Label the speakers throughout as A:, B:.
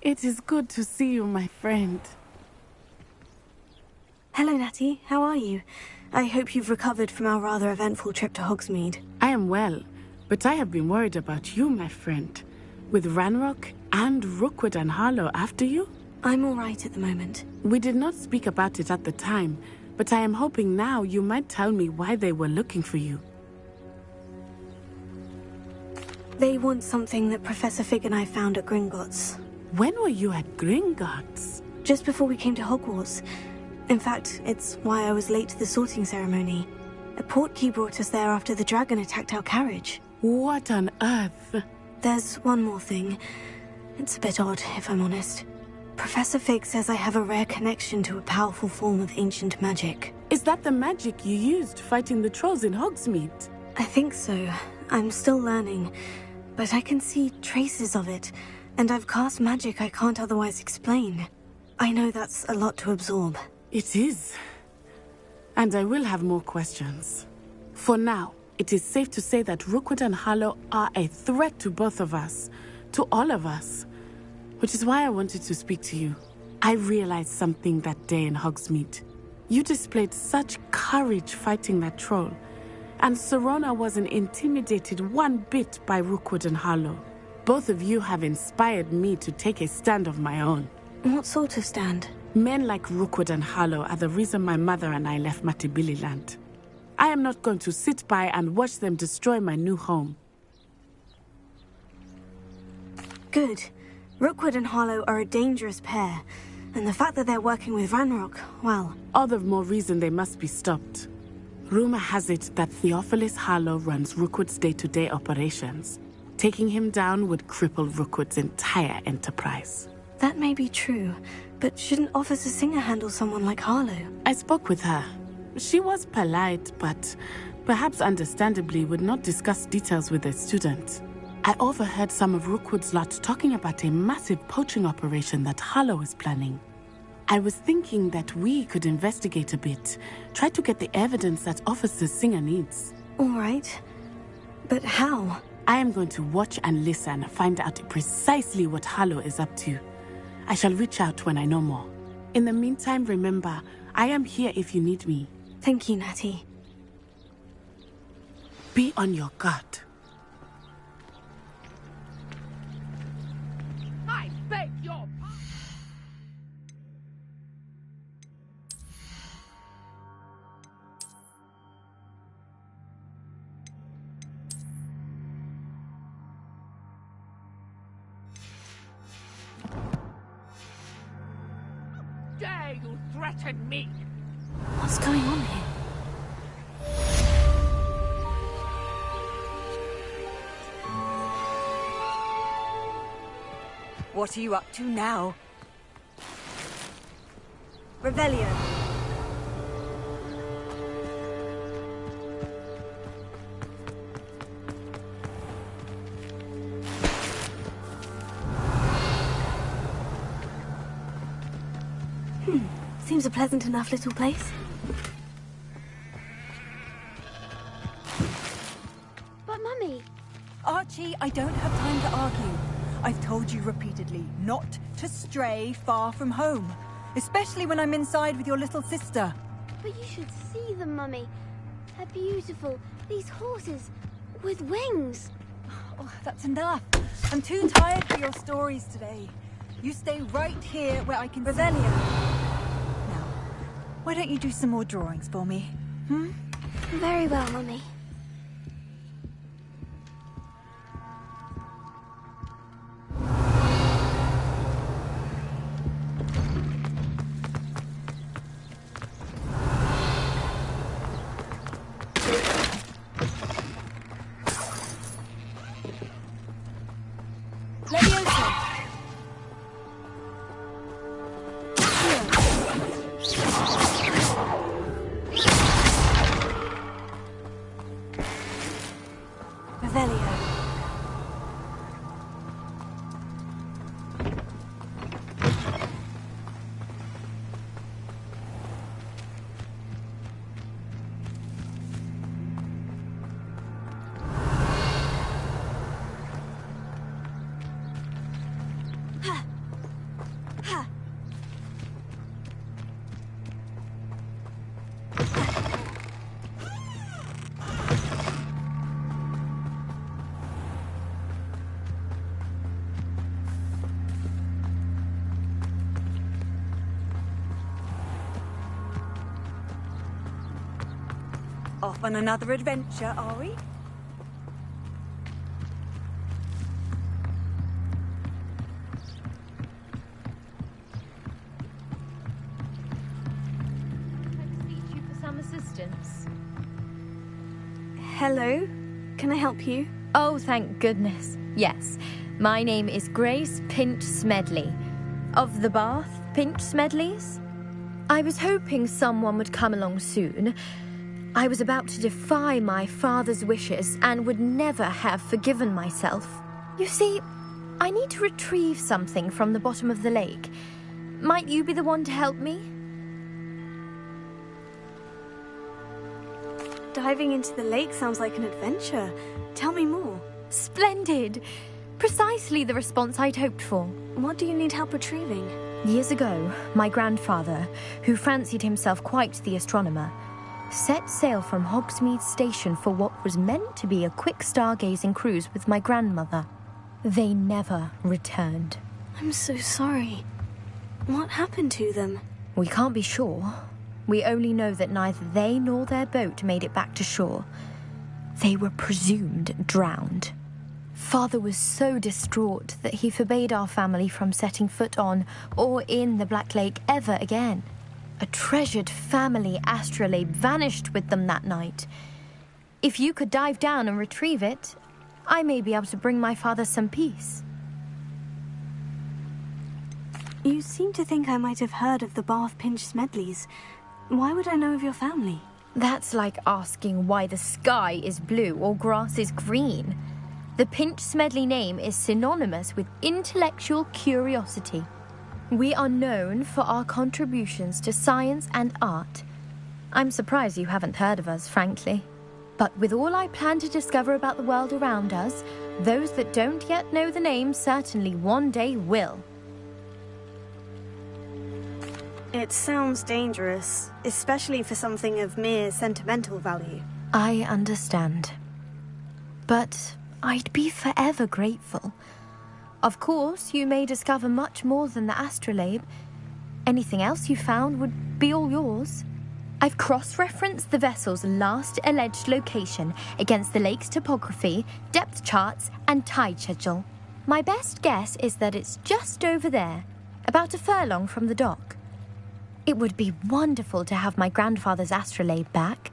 A: It is good to see you, my friend.
B: Hello, Natty. How are you? I hope you've recovered from our rather eventful trip to Hogsmeade.
A: I am well, but I have been worried about you, my friend. With Ranrock and Rookwood and Harlow after you?
B: I'm all right at the moment.
A: We did not speak about it at the time, but I am hoping now you might tell me why they were looking for you.
B: They want something that Professor Fig and I found at Gringotts.
A: When were you at Gringotts?
B: Just before we came to Hogwarts. In fact, it's why I was late to the sorting ceremony. A portkey brought us there after the dragon attacked our carriage.
A: What on earth?
B: There's one more thing. It's a bit odd, if I'm honest. Professor Fig says I have a rare connection to a powerful form of ancient magic.
A: Is that the magic you used fighting the trolls in Hogsmeade?
B: I think so. I'm still learning, but I can see traces of it, and I've cast magic I can't otherwise explain. I know that's a lot to absorb.
A: It is. And I will have more questions. For now, it is safe to say that Rookwood and Harlow are a threat to both of us, to all of us. Which is why I wanted to speak to you. I realized something that day in Hogsmeade. You displayed such courage fighting that troll, and Serona wasn't intimidated one bit by Rookwood and Harlow. Both of you have inspired me to take a stand of my own.
B: What sort of stand?
A: Men like Rookwood and Harlow are the reason my mother and I left Matabeleland. I am not going to sit by and watch them destroy my new home.
B: Good. Rookwood and Harlow are a dangerous pair, and the fact that they're working with Ranrock, well...
A: All the more reason they must be stopped. Rumor has it that Theophilus Harlow runs Rookwood's day-to-day operations. Taking him down would cripple Rookwood's entire enterprise.
B: That may be true, but shouldn't Officer Singer handle someone like Harlow?
A: I spoke with her. She was polite, but perhaps understandably would not discuss details with a student. I overheard some of Rookwood's lot talking about a massive poaching operation that Harlow is planning. I was thinking that we could investigate a bit, try to get the evidence that Officer Singer needs.
B: All right. But how?
A: I am going to watch and listen, find out precisely what Harlow is up to. I shall reach out when I know more. In the meantime, remember, I am here if you need me.
B: Thank you, Natty.
A: Be on your guard.
C: I beg your dare you threaten me?
B: What's going on here?
D: What are you up to now? Revelio.
B: Seems a pleasant enough little place.
E: But Mummy...
D: Archie, I don't have time to argue. I've told you repeatedly not to stray far from home, especially when I'm inside with your little sister.
E: But you should see them, Mummy. They're beautiful. These horses with wings.
D: Oh, that's enough. I'm too tired for your stories today. You stay right here where I can... Revelio. Now, why don't you do some more drawings for me?
E: Very well, Mummy.
D: Off on another adventure, are we?
F: You for some assistance.
B: Hello? Can I help you?
F: Oh, thank goodness. Yes. My name is Grace Pinch Smedley. Of the Bath Pinch Smedleys? I was hoping someone would come along soon. I was about to defy my father's wishes and would never have forgiven myself. You see, I need to retrieve something from the bottom of the lake. Might you be the one to help me?
B: Diving into the lake sounds like an adventure. Tell me more.
F: Splendid! Precisely the response I'd hoped for.
B: What do you need help retrieving?
F: Years ago, my grandfather, who fancied himself quite the astronomer, set sail from Hogsmeade Station for what was meant to be a quick stargazing cruise with my grandmother. They never returned.
B: I'm so sorry. What happened to them?
F: We can't be sure. We only know that neither they nor their boat made it back to shore. They were presumed drowned. Father was so distraught that he forbade our family from setting foot on or in the Black Lake ever again. A treasured family astrolabe vanished with them that night. If you could dive down and retrieve it, I may be able to bring my father some peace.
B: You seem to think I might have heard of the Bath Pinch Smedleys. Why would I know of your family?
F: That's like asking why the sky is blue or grass is green. The Pinch Smedley name is synonymous with intellectual curiosity. We are known for our contributions to science and art. I'm surprised you haven't heard of us, frankly. But with all I plan to discover about the world around us, those that don't yet know the name certainly one day will.
B: It sounds dangerous, especially for something of mere sentimental value.
F: I understand. But I'd be forever grateful. Of course, you may discover much more than the astrolabe. Anything else you found would be all yours. I've cross-referenced the vessel's last alleged location against the lake's topography, depth charts, and tide schedule. My best guess is that it's just over there, about a furlong from the dock. It would be wonderful to have my grandfather's astrolabe back.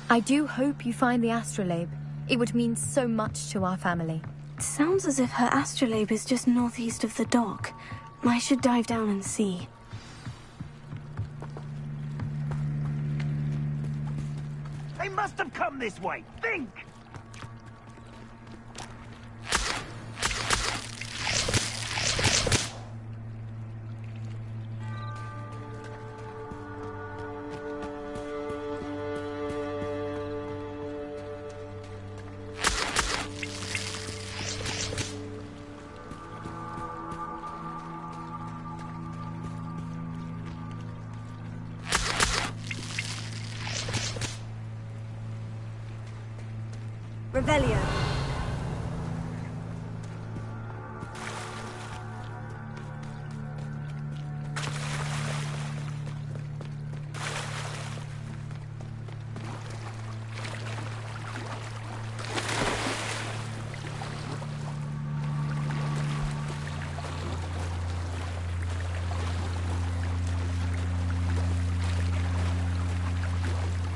F: I do hope you find the astrolabe. It would mean so much to our family.
B: It sounds as if her astrolabe is just northeast of the dock. I should dive down and see.
C: They must have come this way. Think!
B: Revelio.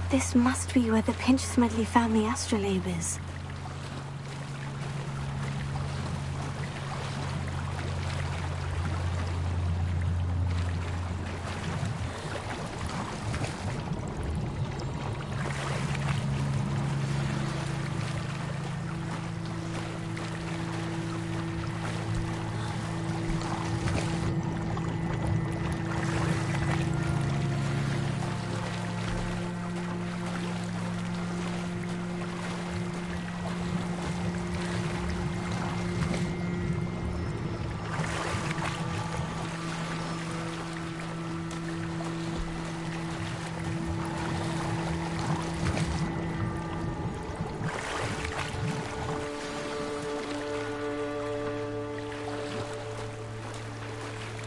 B: This must be where the Pinch Smedley family astrolabe is.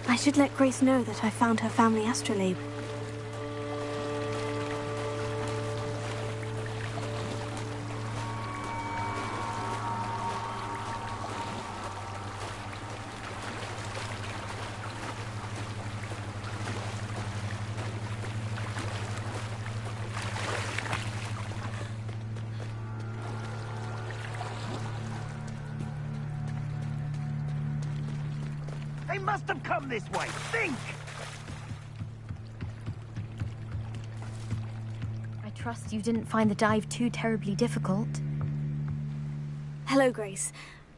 B: I should let Grace know that I found her family astrolabe.
C: must have come this way. Think!
F: I trust you didn't find the dive too terribly difficult.
B: Hello, Grace.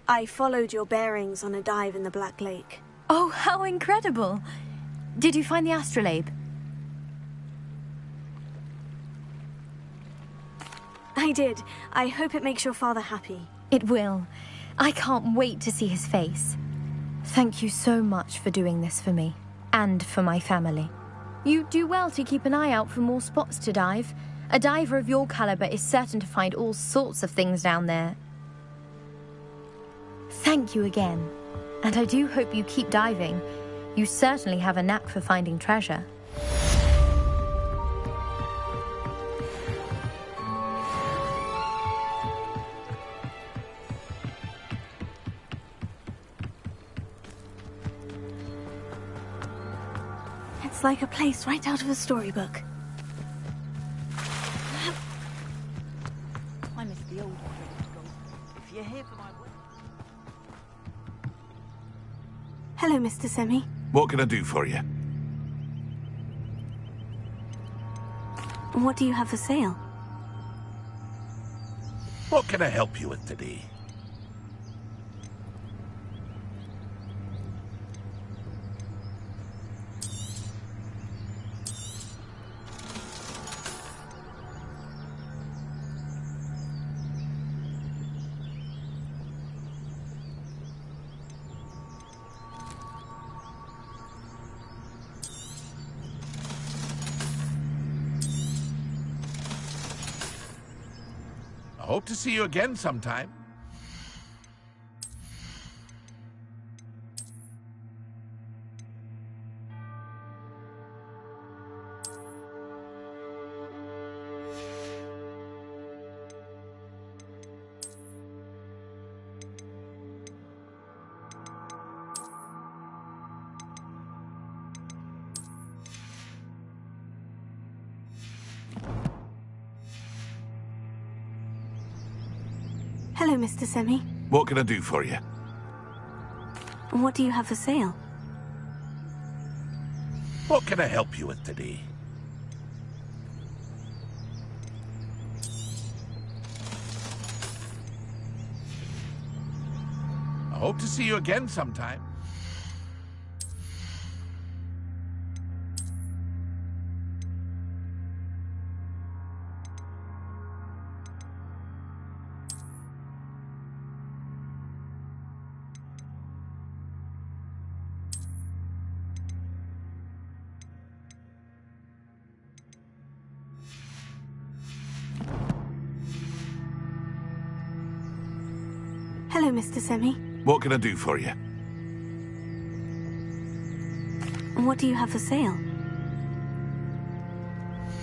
B: I followed your bearings on a dive in the Black Lake.
F: Oh, how incredible! Did you find the astrolabe?
B: I did. I hope it makes your father happy.
F: It will. I can't wait to see his face. Thank you so much for doing this for me, and for my family. You do well to keep an eye out for more spots to dive. A diver of your caliber is certain to find all sorts of things down there. Thank you again, and I do hope you keep diving. You certainly have a knack for finding treasure.
B: It's like a place right out of a storybook.
C: I miss the old one. If you're here for my wedding...
B: Hello, Mr. Semi.
G: What can I do for you?
B: What do you have for sale?
G: What can I help you with today? I hope to see you again sometime.
B: Hello, Mr. Semi.
G: What can I do for you?
B: What do you have for sale?
G: What can I help you with today? I hope to see you again sometime.
B: Hello, Mr. Semi.
G: What can I do for you?
B: What do you have for sale?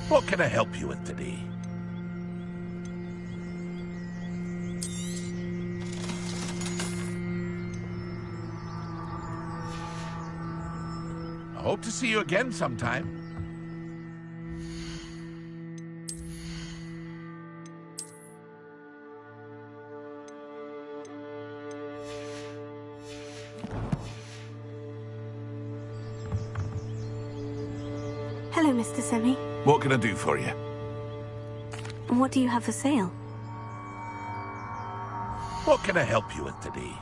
G: What can I help you with today? I hope to see you again sometime.
B: Hello, Mr. Semi.
G: What can I do for you?
B: What do you have for sale?
G: What can I help you with today?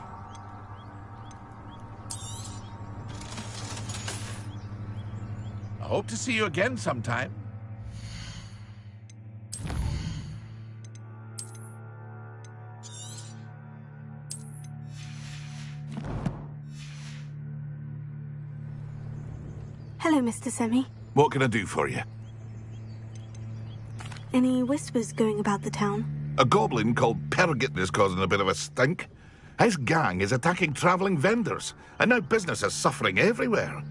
G: I hope to see you again sometime.
B: Hello, Mr. Semi.
G: What can I do for you?
B: Any whispers going about the town?
H: A goblin called Pergit is causing a bit of a stink. His gang is attacking travelling vendors, and now business is suffering everywhere.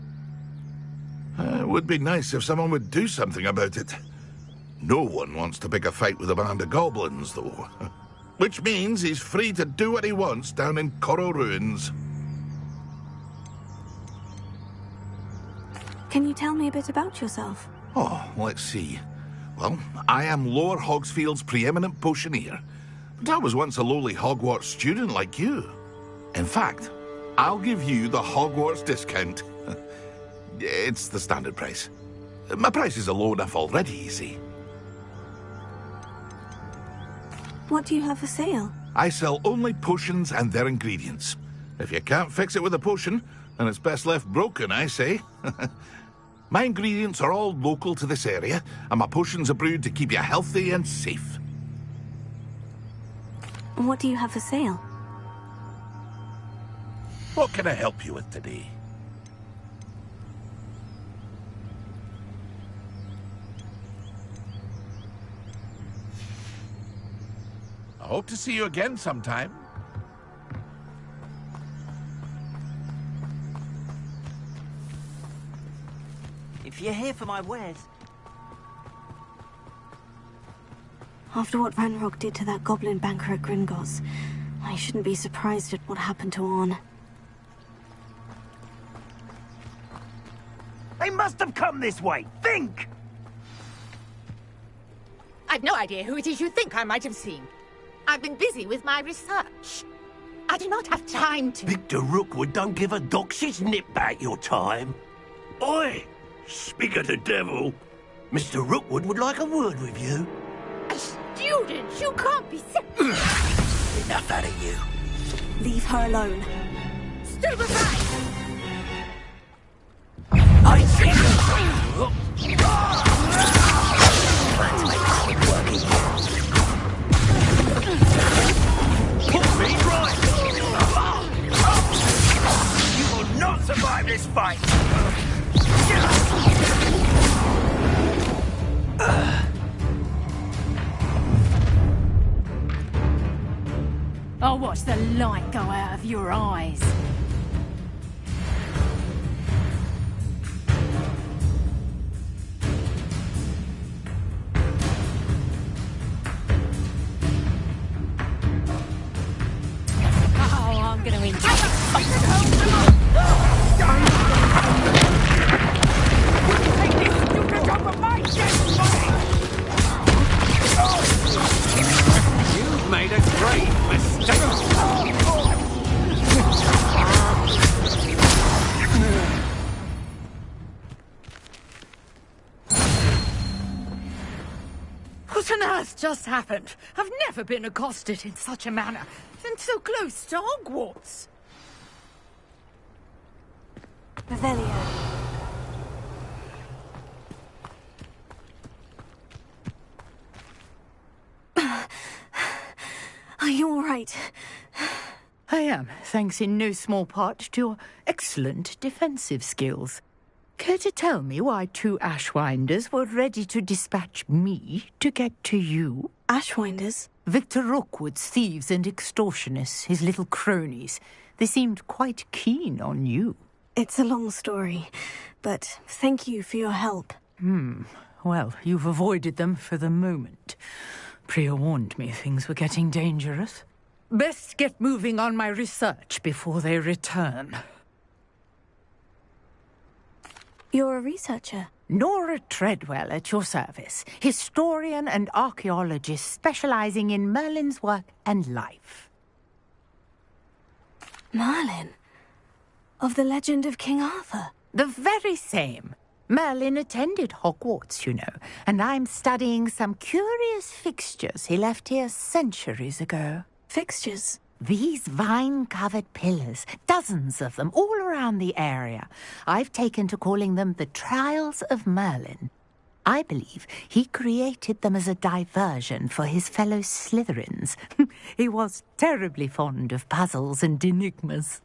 H: It would be nice if someone would do something about it. No one wants to pick a fight with a band of goblins, though. Which means he's free to do what he wants down in Coral Ruins.
B: Can you tell me a bit about yourself?
H: Oh, let's see. Well, I am Lower Hogsfield's preeminent potioneer. But I was once a lowly Hogwarts student like you. In fact, I'll give you the Hogwarts discount. It's the standard price. My prices are low enough already, you see.
B: What do you have for sale?
H: I sell only potions and their ingredients. If you can't fix it with a potion, then it's best left broken, I say. My ingredients are all local to this area, and my potions are brewed to keep you healthy and safe.
B: What do you have for sale?
G: What can I help you with today? I hope to see you again sometime.
C: If you're here for my wares...
B: After what Ranrock did to that goblin banker at Gringotts, I shouldn't be surprised at what happened to Orn.
C: They must have come this way! Think!
I: I've no idea who it is you think I might have seen. I've been busy with my research. I do not have time to...
C: Victor Rookwood don't give a doxy's nip back your time. Oi! Speak of the devil. Mr. Rookwood would like a word with you.
I: A student? You can't be serious.
C: Enough out of you.
B: Leave her alone.
I: Still behind!
C: I see you! Let's make quick work of you. Put me right! You will not survive this fight!
D: I'll watch the light go out of your eyes. Oh, I'm gonna enjoy
I: Take this stupid off of my dead body!
C: You've made a great mistake!
I: What on earth just happened? I've never been accosted in such a manner, and so close to Hogwarts.
B: Revelio. Are you all right?
I: I am, thanks in no small part to your excellent defensive skills. Care to tell me why two Ashwinders were ready to dispatch me to get to you?
B: Ashwinders?
I: Victor Rookwood's thieves and extortionists, his little cronies. They seemed quite keen on you.
B: It's a long story, but thank you for your help.
I: Well, you've avoided them for the moment. Priya warned me things were getting dangerous. Best get moving on my research before they return.
B: You're a researcher?
I: Nora Treadwell at your service, historian and archaeologist specializing in Merlin's work and life.
B: Merlin? Of the legend of King Arthur?
I: The very same. Merlin attended Hogwarts, you know, and I'm studying some curious fixtures he left here centuries ago.
B: Fixtures?
I: These vine-covered pillars, dozens of them, all around the area. I've taken to calling them the Trials of Merlin. I believe he created them as a diversion for his fellow Slytherins. He was terribly fond of puzzles and enigmas.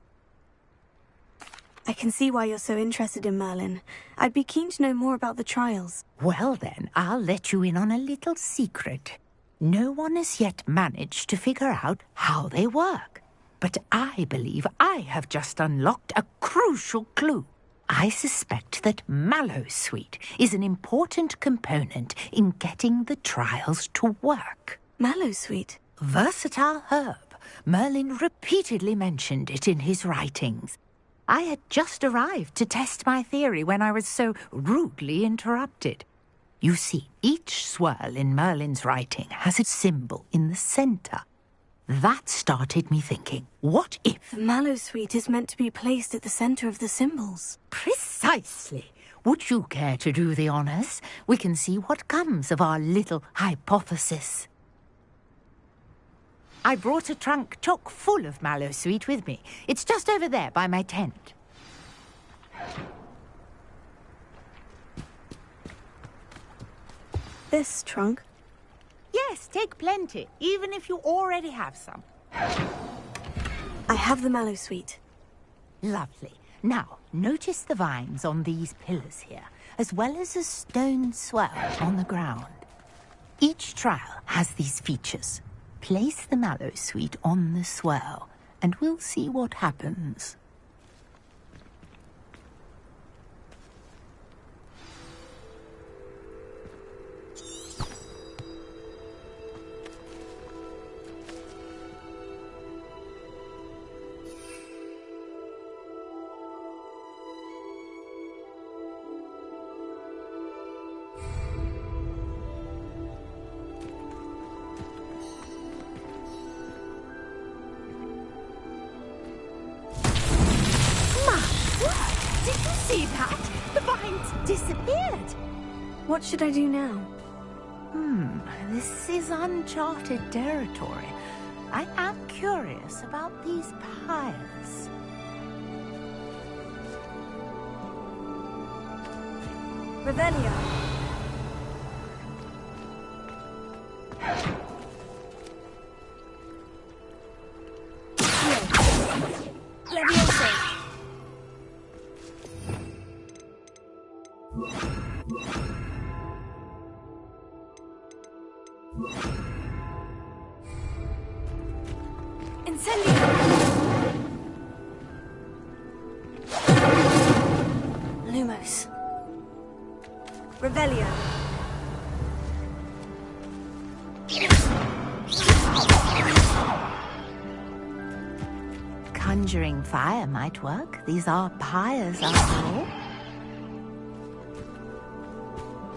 B: I can see why you're so interested in Merlin. I'd be keen to know more about the trials.
I: Well then, I'll let you in on a little secret. No one has yet managed to figure out how they work. But I believe I have just unlocked a crucial clue. I suspect that Mallowsweet is an important component in getting the trials to work.
B: Mallowsweet?
I: Versatile herb. Merlin repeatedly mentioned it in his writings. I had just arrived to test my theory when I was so rudely interrupted. You see, each swirl in Merlin's writing has its symbol in the center. That started me thinking, what if?
B: The Mallow Suite is meant to be placed at the center of the symbols.
I: Precisely. Would you care to do the honors? We can see what comes of our little hypothesis. I brought a trunk chock full of Mallow Suite with me. It's just over there by my tent.
B: This trunk?
I: Yes, take plenty, even if you already have some.
B: I have the Mallow Suite.
I: Lovely. Now, notice the vines on these pillars here, as well as a stone swell on the ground. Each trial has these features. Place the Mallow Suite on the swell, and we'll see what happens. See that? The vines disappeared.
B: What should I do now?
I: This is uncharted territory. I am curious about these pyres.
D: Revelio. Leviosa.
B: Incendio! Lumos.
D: Revelio.
I: Conjuring fire might work. These are pyres after all.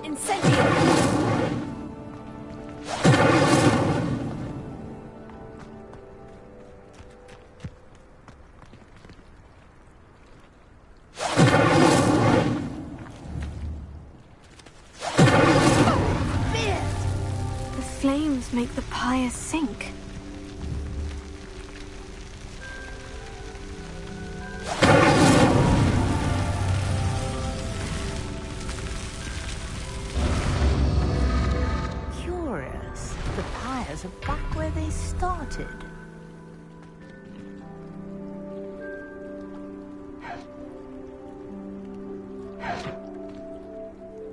B: Incendio! Flames make the pyre sink.
I: Curious. The pyres are back where they started.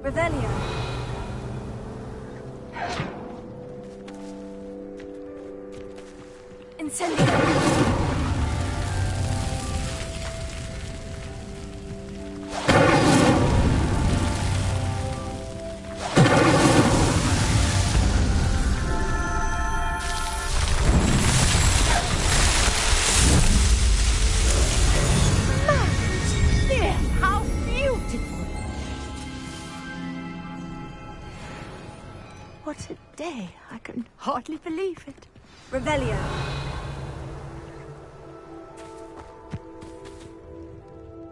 D: Revelio.
B: Incendio!
I: How beautiful! What a day. I can hardly believe it.
D: Revelio.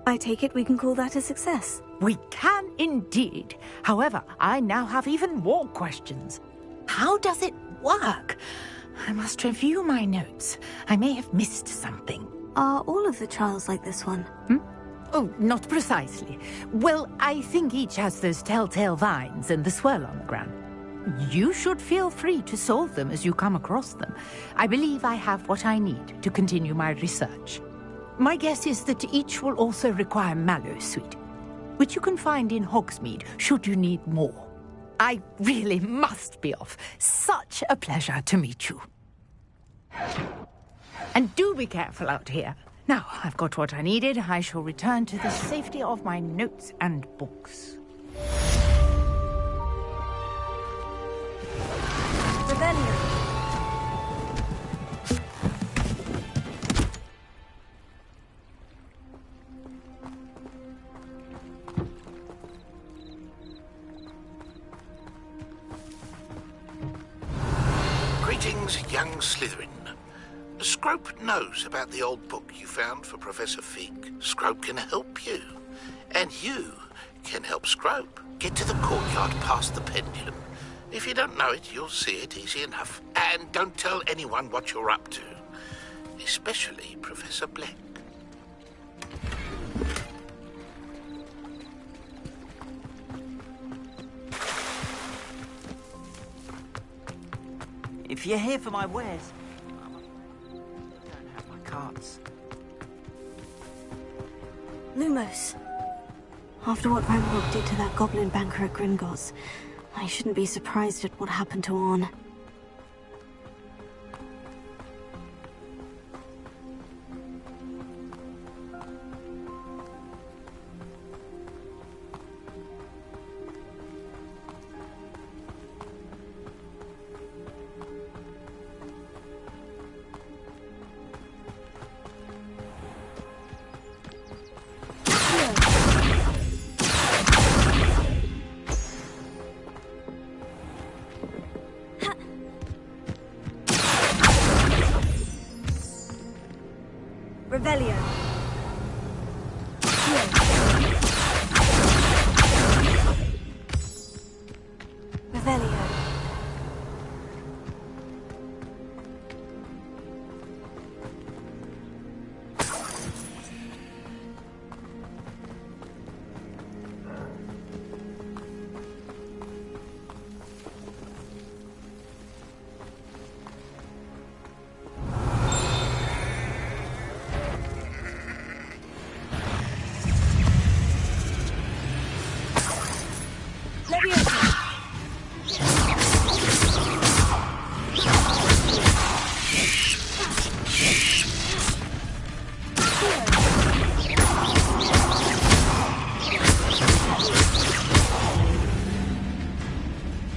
B: I take it we can call that a success.
I: We can indeed. However, I now have even more questions. How does it work? I must review my notes. I may have missed something.
B: Are all of the trials like this one?
I: Oh, not precisely. Well, I think each has those telltale vines and the swirl on the ground. You should feel free to solve them as you come across them. I believe I have what I need to continue my research. My guess is that each will also require Mallow Suite, which you can find in Hogsmeade should you need more. I really must be off. Such a pleasure to meet you. And do be careful out here. Now, I've got what I needed. I shall return to the safety of my notes and books.
D: Revelio.
C: Greetings, young Slytherin.
H: Scrope knows about the old book you found for Professor Fig. Scrope can help you. And you can help Scrope. Get to the courtyard past the pendulum. If you don't know it, you'll see it easy enough. And don't tell anyone what you're up to. Especially Professor Black.
J: If you're here for my wares, I don't have my cards.
B: Lumos. After what Ranrock did to that goblin banker at Gringotts, I shouldn't be surprised at what happened to Orn.
D: Revelio.
B: Revelio.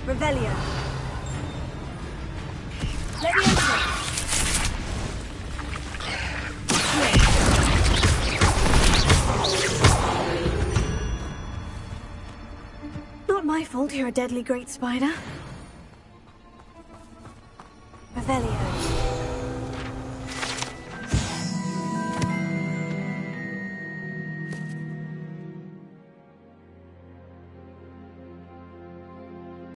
D: Revelio. Leviosa.
B: Not my fault you're a deadly great spider. Revelio.